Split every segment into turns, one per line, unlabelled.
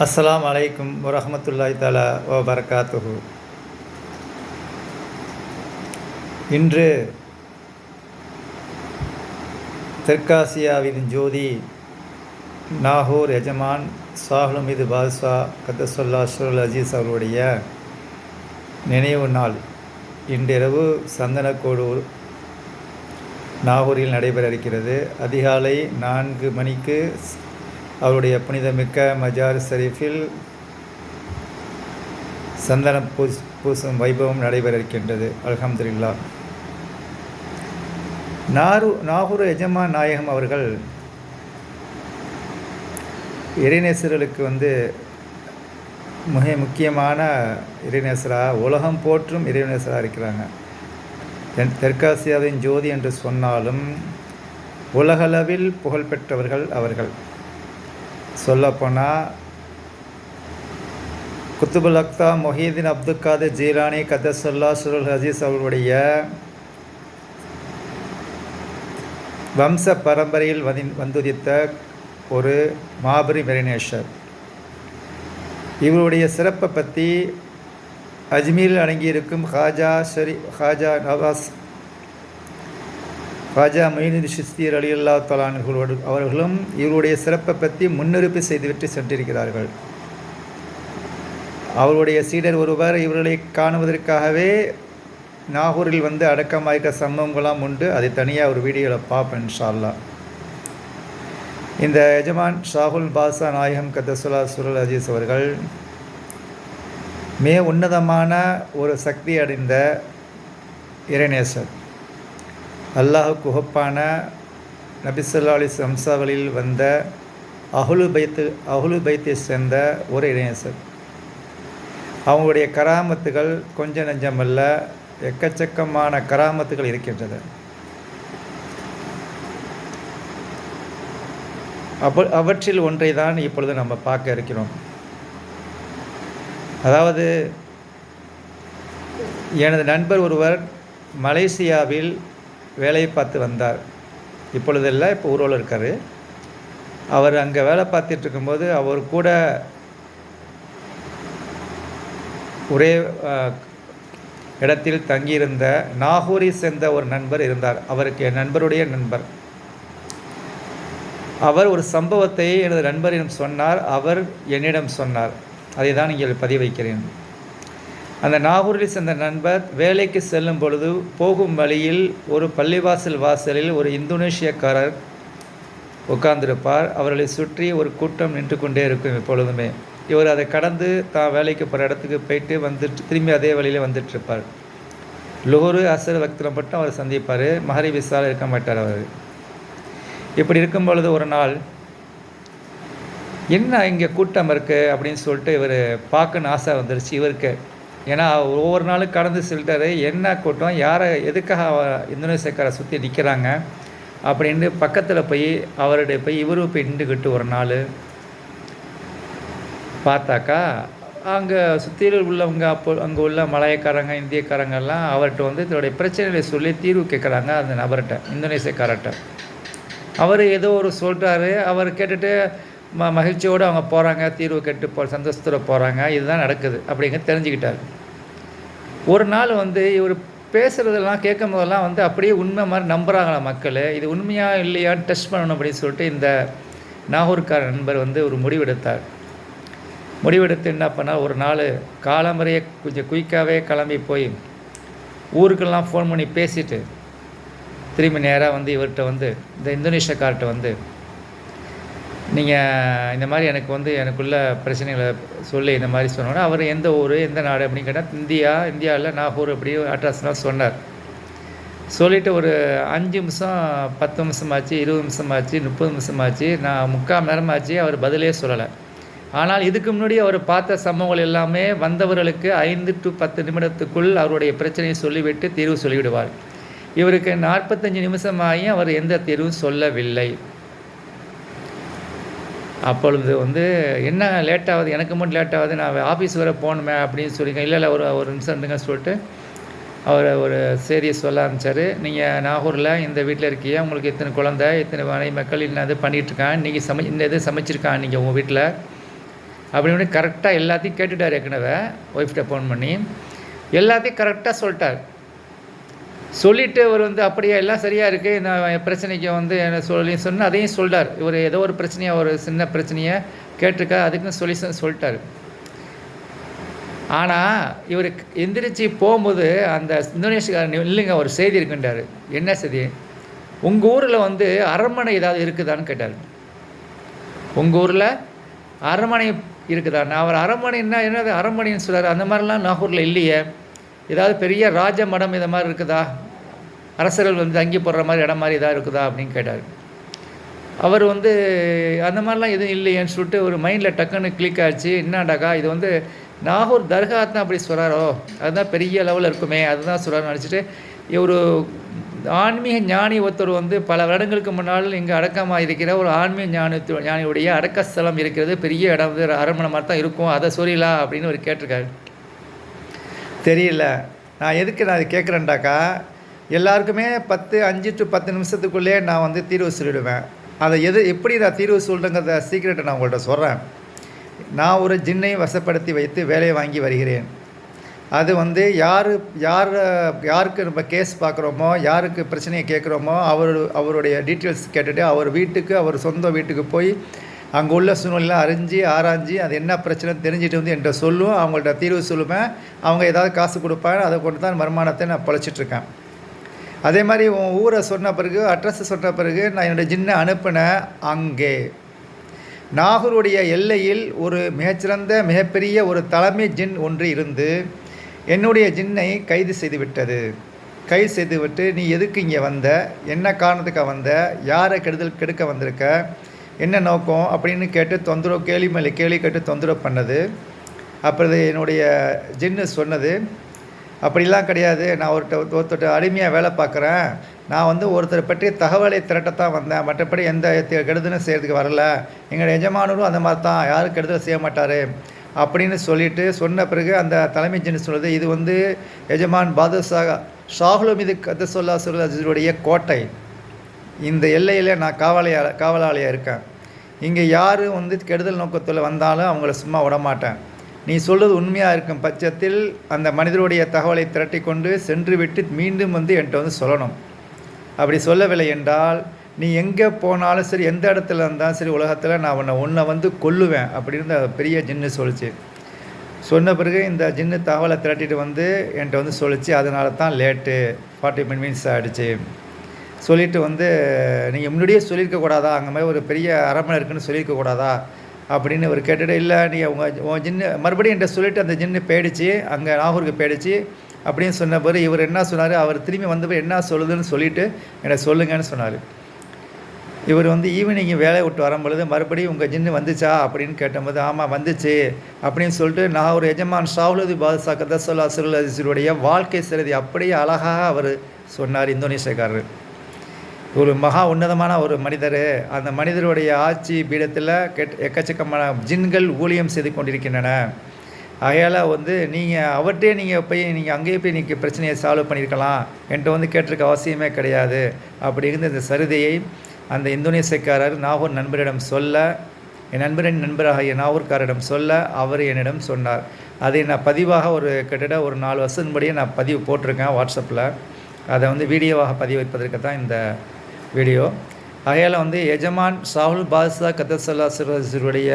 அஸ்ஸலாமு அலைக்கும் வரஹ்மத்துல்லாஹி தஆலா வபரகாத்துஹு. இன்று தெற்காசியாவின் ஜோதி நாகூர் எஜமான் ஷாஹுல் ஹமீது பாதுஷா கத்தஸல்லா அஷ்ரல் அஜீஸ் அவர்களுடைய நினைவு நாள் இன்றிரவு சந்தனக்கோடு நாகூரில் நடைபெற இருக்கிறது. அதிகாலை 4 மணிக்கு அவருடைய புனிதமிக்க மஜார் ஷரீஃபில் சந்தன பூசும் வைபவம் நடைபெற இருக்கின்றது. அல்ஹம்துலில்லாஹ். நாகூர் எஜமான் நாயகம் அவர்கள் இறைநேசர்களுக்கு மிக முக்கியமான இறைநேசராக, உலகம் போற்றும் இறைநேசராக இருக்கிறாங்க. தெற்காசியாவின் ஜோதி என்று சொன்னாலும் உலகளவில் புகழ்பெற்றவர்கள் அவர்கள். சொல்லப்போனால் குத்துபுல் அக்தா மொஹீதீன் அப்துல் காதிர் ஜீலானி கத்தஸல்லா அஷ்ரல் அஜீஸ் அவர்களுடைய வம்ச பரம்பரையில் வந்துதித்த ஒரு மாபெரும் இறைநேசர். இவருடைய சிறப்பை பற்றி அஜ்மீரில் அடங்கியிருக்கும் ஹாஜா மொய்னுதீன் சிஸ்தி ரலியல்லாஹு தஆலா அவர்களும் இவருடைய சிறப்பை பற்றி முன்னெடுப்பு செய்துவிட்டு சென்றிருக்கிறார்கள். அவருடைய சீடர் ஒருவர் இவர்களை காணுவதற்காகவே நாகூரில் அடக்கமாயிருக்க சம்பவங்களாம் உண்டு. அதை தனியாக ஒரு வீடியோவில் பார்ப்பேன் இன்ஷா அல்லாஹ். இந்த எஜமான் ஷாஹுல் பாதுஷா நாயகம் கத்தஸல்லா அஷ்ரல் அஜீஸ் அவர்கள் மிக உன்னதமான ஒரு சக்தி அடைந்த இறைநேசர். அல்லாஹுக்கு உகப்பான நபி ஸல்லல்லாஹு அலைஹி வஸல்லம் வம்சாவளியில் வந்த அஹ்லுல் பைத்தை சேர்ந்த ஒரு இறைநேசர். அவங்களுடைய கராமத்துகள் கொஞ்சம் நஞ்சமல்ல, எக்கச்சக்கமான கராமத்துகள் இருக்கின்றது. அவற்றில் ஒன்றை தான் இப்பொழுது நம்ம பார்க்க இருக்கிறோம். அதாவது, எனது நண்பர் ஒருவர் மலேசியாவில் வேலை பார்த்து வந்தார். இப்பொழுதில்லை, இப்போ ஊரில் இருக்கார். அவர் அங்கே வேலை பார்த்துட்டு இருக்கும்போது அவர் கூட ஒரே இடத்தில் தங்கியிருந்த நாகூரை சேர்ந்த ஒரு நண்பர் இருந்தார். அவருக்கு என் நண்பருடைய நண்பர். அவர் ஒரு சம்பவத்தை எனது நண்பரிடம் சொன்னார். அவர் என்னிடம் சொன்னார். அதை தான் இங்கே பதிவு வைக்கிறேன். அந்த நாகூரில் சேர்ந்த நண்பர் வேலைக்கு செல்லும் பொழுது போகும் வழியில் ஒரு பள்ளிவாசல் வாசலில் ஒரு இந்தோனேஷியக்காரர் உட்கார்ந்திருப்பார். அவர்களை சுற்றி ஒரு கூட்டம் நின்று கொண்டே இருக்கும் எப்பொழுதுமே. இவர் அதை கடந்து தான் வேலைக்கு போகிற இடத்துக்கு போயிட்டு திரும்பி அதே வழியில் வந்துட்டுருப்பார். லுஹுரு அசர் வக்தில் மட்டும் அவர் சந்திப்பார். மஹரிப் இஷால இருக்க மாட்டார் அவர். இப்படி இருக்கும் பொழுது ஒரு நாள், என்ன இங்கே கூட்டம் இருக்குது அப்படின்னு சொல்லிட்டு இவர் பார்க்கணுன்னு ஆசை வந்துருச்சு இவருக்கு. ஏன்னா ஒவ்வொரு நாளும் கடந்து சொல்லிட்டாரு, என்ன கூட்டம், யாரை எதுக்காக இந்தோனேசியக்காரை சுற்றி நிற்கிறாங்க அப்படின்னு பக்கத்தில் போய் அவருடைய இவரு போய் நின்றுக்கிட்டு ஒரு நாள் பார்த்தாக்கா, அங்கே சுற்றியில் உள்ளவங்க அங்கே உள்ள மலாயக்காரங்க இந்தியக்காரங்கெல்லாம் அவர்கிட்ட இதனுடைய பிரச்சனைகளை சொல்லி தீர்வு கேட்குறாங்க. அந்த நபர்கிட்ட, இந்தோனேசியக்காரர்கிட்ட. அவர் ஏதோ ஒரு சொல்கிறாரு. அவர் கேட்டுட்டு மகிழ்ச்சியோடு அவங்க போகிறாங்க, தீர்வு கேட்டு சந்தோஷத்தோடு போகிறாங்க. இதுதான் நடக்குது அப்படிங்க தெரிஞ்சுக்கிட்டார். ஒரு நாள் இவர் பேசுகிறதெல்லாம் கேட்கும் போதெல்லாம் அப்படியே உண்மை மாதிரி நம்புகிறாங்களா மக்கள். இது உண்மையாக இல்லையான்னு டெஸ்ட் பண்ணணும் அப்படின்னு சொல்லிட்டு இந்த நாகூர்கார நண்பர் ஒரு முடிவெடுத்தார். முடிவெடுத்து என்ன பண்ணால், ஒரு நாள் காலம்பறையே கொஞ்சம் குயிக்காகவே கிளம்பி போய் ஊருக்கெல்லாம் ஃபோன் பண்ணி பேசிவிட்டு திரும்பி நேராக இவர்கிட்ட இந்த இந்தோனேஷியக்கார்ட்ட நீங்கள் இந்த மாதிரி எனக்கு எனக்குள்ள பிரச்சனைகளை சொல்லி இந்த மாதிரி சொன்னோன்னா, அவர் எந்த ஊர் எந்த நாடு அப்படின்னு கேட்டால் இந்தியாவில் நாகூர் அப்படி அட்ரஸ்லாம் சொன்னார். சொல்லிவிட்டு ஒரு 5 நிமிஷம் 10 நிமிஷம் ஆச்சு, 20 நிமிஷம் ஆச்சு, 30 நிமிஷம் ஆச்சு, நான் 3/4 நேரம் ஆச்சு, அவர் பதிலே சொல்லலை. ஆனால் இதுக்கு முன்னாடி அவர் பார்த்த சம்பவங்கள் எல்லாமே வந்தவர்களுக்கு 5 to 10 நிமிடத்துக்குள் அவருடைய பிரச்சனையை சொல்லிவிட்டு தீர்வு சொல்லிவிடுவார். இவருக்கு 45 நிமிஷமாகி அவர் எந்த தீர்வும் சொல்லவில்லை. அப்பொழுது என்ன லேட்டாகுது, எனக்கு மட்டும் லேட்டாகுது, நான் ஆஃபீஸ் வர போகணுமே அப்படின்னு சொல்லிங்க. இல்லை ஒரு நிமிஷம் இருந்துங்க சொல்லிட்டு அவர் ஒரு செய்தியை சொல்ல ஆரம்பித்தார். நீங்கள் நாகூரில் இந்த வீட்டில் இருக்கீங்க, உங்களுக்கு இத்தனை குழந்தை, இத்தனை மனைவி மக்கள் இன்னும் இது பண்ணிகிட்ருக்காங்க, நீங்கள் இந்த இது சமைச்சிருக்காங்க நீங்கள் உங்கள் வீட்டில் அப்படின்னு கரெக்டாக எல்லாத்தையும் கேட்டுட்டார். ஏற்கனவே ஒய்ஃப்கிட்ட ஃபோன் பண்ணி எல்லாத்தையும் கரெக்டாக சொல்லிட்டார். சொல்லிவிட்டு அவர் அப்படியே எல்லாம் சரியாக இருக்குது, இந்த பிரச்சனைக்கு என்ன சொன்னால் அதையும் சொல்லிட்டார். இவர் ஏதோ ஒரு பிரச்சனையாக ஒரு சின்ன பிரச்சனையை கேட்டிருக்கா, அதுக்கும் சொல்யூஷன் சொல்லிட்டார். ஆனால் இவர் எந்திரிச்சு போகும்போது அந்த இந்தோனேஷியாக்காரர் இல்லைங்க ஒரு செய்தி இருக்குன்றார். என்ன செய்தி? உங்கள் ஊரில் அரண்மனை ஏதாவது இருக்குதான்னு கேட்டார். உங்கள் ஊரில் அரண்மனை இருக்குதா? நான் அவர் அரண்மனைன்னா என்னது அரண்மனைன்னு சொல்கிறார். அந்த மாதிரிலாம் நாகூரில் இல்லையே. ஏதாவது பெரிய ராஜ மடம் இதை மாதிரி இருக்குதா? அரசர்கள் தங்கி போடுற மாதிரி இடம் மாதிரி ஏதாவது இருக்குதா அப்படின்னு கேட்டார். அவர் அந்த மாதிரிலாம் எதுவும் இல்லையேன்னு சொல்லிட்டு ஒரு மைண்டில் டக்குன்னு கிளிக் ஆகிடுச்சு. என்னாடாக்கா இது நாகூர் தர்கா தான் அப்படி சொல்கிறாரோ, அதுதான் பெரிய லெவலில் இருக்குமே, அதுதான் சொல்கிறாருன்னு நினச்சிட்டு ஒரு ஆன்மீக ஞானி ஒருத்தர் பல வருடங்களுக்கு முன்னால் இங்கே அடக்கமாக இருக்கிற ஒரு ஆன்மீக ஞானியுடைய அடக்க ஸ்தலம் இருக்கிறது, பெரிய இடம் அரண்மனை மாதிரி தான் இருக்கும், அதை சொல்லலாம் அப்படின்னு அவர் கேட்டிருக்காரு. தெரியல. நான் எதுக்கு நான் இது கேட்குறேன்டாக்கா, எல்லாருக்குமே 5 to 10 நிமிஷத்துக்குள்ளே நான் தீர்வு சொல்லிவிடுவேன். அதை எப்படி நான் தீர்வு சொல்கிறேங்கிறத சீக்கிரட்டை நான் உங்கள்கிட்ட சொல்கிறேன். நான் ஒரு ஜின்னை வசப்படுத்தி வைத்து வேலையை வாங்கி வருகிறேன். அது யாருக்கு நம்ம கேஸ் பார்க்குறோமோ, யாருக்கு பிரச்சனையை கேட்குறோமோ அவருடைய டீட்டெயில்ஸ் கேட்டுட்டு அவர் சொந்த வீட்டுக்கு போய் அங்கே உள்ள சூழ்நிலையெல்லாம் ஆராய்ஞ்சி அது என்ன பிரச்சனைன்னு தெரிஞ்சுட்டு என்கிட்ட சொல்லும். அவங்கள்ட்ட தீர்வு சொல்லுவேன். அவங்க ஏதாவது காசு கொடுப்பாங்க, அதை கொண்டு தான் வருமானத்தை நான் பழச்சிட்ருக்கேன். அதே மாதிரி உன் ஊரை சொன்ன பிறகு, அட்ரஸை சொன்ன பிறகு நான் என்னோடய ஜின்னை அனுப்பினேன். அங்கே நாகூருடைய எல்லையில் ஒரு மிகச்சிறந்த மிகப்பெரிய ஒரு தலைமை ஜின் ஒன்று இருந்து என்னுடைய ஜின்னை கைது செய்துவிட்டு நீ எதுக்கு இங்கே வந்த, என்ன காரணத்துக்காக வந்த, யாரை கெடுக்க வந்திருக்க, என்ன நோக்கம் அப்படின்னு கேட்டு தொந்தரவு, கேள்வி மேலே கேள்வி கேட்டு தொந்தரவு பண்ணது. அப்புறம் என்னுடைய ஜின்னு சொன்னது, அப்படிலாம் கிடையாது, நான் ஒருத்தர் அடிமையாக வேலை பார்க்குறேன், நான் ஒருத்தரை பற்றி தகவலை திரட்டத்தான் வந்தேன், மற்றபடி எந்த கெடுதலும் செய்கிறதுக்கு வரல, எங்களோட எஜமானரும் அந்த மாதிரி தான், யாரும் கெடுதல் செய்ய மாட்டார் அப்படின்னு சொல்லிட்டு சொன்ன பிறகு அந்த தலைமை ஜின்னு சொல்லுது, இது எஜமான் பாதுஷா ஷாஹுல் மீது கதசொல்லா சொல்லுடைய கோட்டை, இந்த எல்லையில் நான் காவலாளியாக இருக்கேன், இங்கே யார் கெடுதல் நோக்கத்தில் வந்தாலும் அவங்கள சும்மா விடமாட்டேன், நீ சொல்வது உண்மையாக இருக்கும் பட்சத்தில் அந்த மனிதருடைய தகவலை திரட்டி கொண்டு சென்று விட்டு மீண்டும் என்கிட்ட சொல்லணும், அப்படி சொல்லவில்லை என்றால் நீ எங்கே போனாலும் சரி, எந்த இடத்துல இருந்தாலும் சரி உலகத்தில் நான் உன்னை கொல்லுவேன் அப்படின்னு பெரிய ஜின்னு சொல்லிச்சு. சொன்ன பிறகு இந்த ஜின்னு தகவலை திரட்டிட்டு என்கிட்ட சொல்லிச்சு. அதனால தான் லேட்டு 40 minutes ஆகிடுச்சு. சொல்லிவிட்டு நீங்கள் முன்னாடியே சொல்லியிருக்கக்கூடாதா, அங்கே மாதிரி ஒரு பெரிய அரண்மனை இருக்குன்னு சொல்லியிருக்கக்கூடாதா அப்படின்னு அவர் கேட்டுட்டு, இல்லை நீ உங்கள் ஜின்னு மறுபடியும் என்கிட்ட சொல்லிவிட்டு அந்த ஜின்னு போயிடுச்சு, அங்கே நாகூருக்கு போயிடுச்சு அப்படின்னு சொன்ன பிறகு இவர் என்ன சொன்னார், அவர் திரும்பி வந்தபோது என்ன சொல்லுதுன்னு சொல்லிவிட்டு எனக்கு சொல்லுங்கன்னு சொன்னார். இவர் ஈவினிங் வேலையை விட்டு வரும்பொழுது மறுபடியும் உங்கள் ஜின்னு வந்துச்சா அப்படின்னு கேட்டபோது ஆமாம் வந்துச்சு அப்படின்னு சொல்லிட்டு நான் ஒரு எஜமான் ஷாஹுல் பாதுஷா கதசொல்லா அசுருடைய வாழ்க்கை சிறதி அப்படியே அழகாக அவர் சொன்னார். இந்தோனேஷியாக்காரர் ஒரு மகா உன்னதமான ஒரு மனிதர், அந்த மனிதருடைய ஆட்சி பீடத்தில் எக்கச்சக்கமான ஜின்கள் ஊழியம் செய்து கொண்டிருக்கின்றன. ஆகையால் நீங்கள் அவர்கிட்டே நீங்கள் அங்கேயே போய் நீங்கள் பிரச்சனையை சால்வ் பண்ணியிருக்கலாம், என்கிட்ட கேட்டிருக்க அவசியமே கிடையாது அப்படிங்கிற இந்த சரிதையை அந்த இந்தோனேசியக்காரர் நாகூர் நண்பரிடம் சொல்ல, என் நண்பரின் நண்பராகிய நாகூர்காரரிடம் சொல்ல அவர் என்னிடம் சொன்னார். அதை நான் பதிவாக கிட்டத்தட்ட ஒரு 4 வருஷத்தின்படியே நான் பதிவு போட்டிருக்கேன் வாட்ஸ்அப்பில். அதை வீடியோவாக பதிவு வைப்பதற்கு தான் இந்த வீடியோ. ஆகையால் எஜமான் ஷாஹுல் பாதுஷா கதசொல்லா சிறுடைய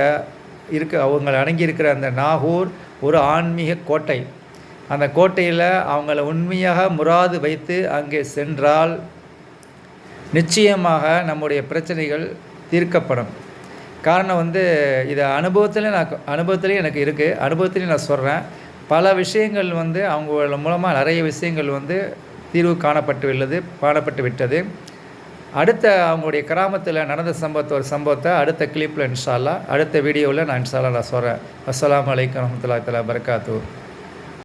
அவங்க அடங்கியிருக்கிற அந்த நாகூர் ஒரு ஆன்மீக கோட்டை. அந்த கோட்டையில் அவங்கள உண்மையாக முராது வைத்து அங்கே சென்றால் நிச்சயமாக நம்முடைய பிரச்சனைகள் தீர்க்கப்படும். காரணம் இது அனுபவத்திலே எனக்கு இருக்குது, அனுபவத்திலையும் நான் சொல்கிறேன். பல விஷயங்கள் அவங்க மூலமாக நிறைய விஷயங்கள் தீர்வு காணப்பட்டு விட்டது. அடுத்த அவங்களுடைய கிராமத்தில் நடந்த சம்பவத்தை அடுத்த கிளிப்பில் இன்ஷா அல்லாஹ், அடுத்த வீடியோவில் நான் இன்ஷா அல்லாஹ் சொல்கிறேன். அஸ்ஸலாமு அலைக்கும் வரஹ்மத்துல்லாஹி தஆலா வபரகாத்துஹு.